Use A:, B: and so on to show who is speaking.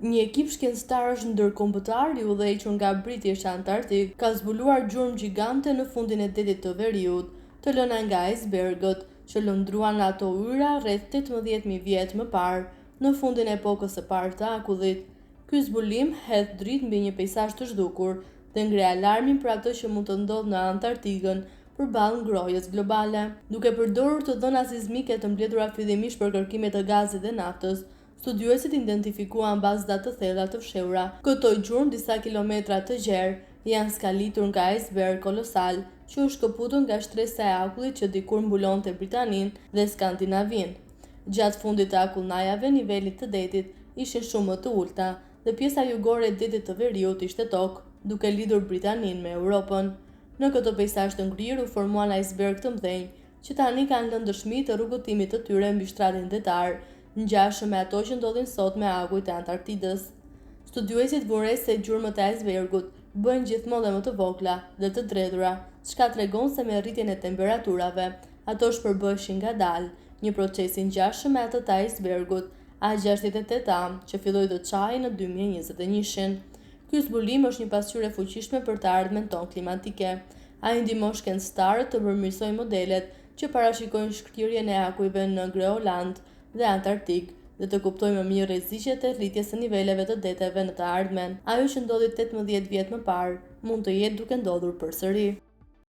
A: Një ekip shkencëtarësh ndërkombëtar i udhëhequr nga British Antarctic ka zbuluar gjurmë gjigante në fundin e detit të veriut, të lëna nga icebergët, që lëndruan nga ato yra rreth 18.000 vjet më parë, në fundin e epokës së parë të akullit. Ky zbulim hedh dritë mbi një peizazh të zhdukur dhe ngre alarmin për atë që mund të ndodhë në Antarktikën përballë ngrohjes globale. Duke përdorur të dhëna sismike të mbledhura fillimisht për kërkimet e gazit dhe naftës, studiuesit identifikuan bazë datë të thella të fshehura. Këto gjurmë, disa kilometra të gjerë, janë skalitur nga iceberg kolosal që u shkëputën nga shtresa e akullit që dikur mbulonte Britaninë dhe Skandinavinë. Gjatë fundit të akullnajave, nivelet të detit ishin shumë më të ulta dhe pjesa jugore e detit të veriut ishte tokë, duke lidhur Britaninë me Europën. Në këtë peizazh të ngrirë u formuan iceberg të mëdhenj, që tani kanë lënë dëshmi të rrugëtimit të tyre mbi shtratin detar, ngjashëm me ato që ndodhin sot me agujt e Antarktidës. Studiuesit vënë re se gjurmët e icebergut bëhen gjithmonë dhe më të vogla dhe të dredhura, çka tregon se me rritjen e temperaturave, ato shpërbëheshin ngadalë, një proces i ngjashëm me atë të icebergut A68 që filloi të çajë në 2021-shin. Ky zbulim është një pasqyrë e fuqishme për të ardhmen tonë klimatike. Ai ndihmon shkencëtarët të përmirësojnë modelet që parashikojnë shkrirjen e akujve në Groenland dhe Antarktik dhe të kuptojnë më mirë rreziqet e rritjes së niveleve të deteve në të ardhmen. Ajo që ndodhi 18 vjet më parë mund të jetë duke ndodhur përsëri.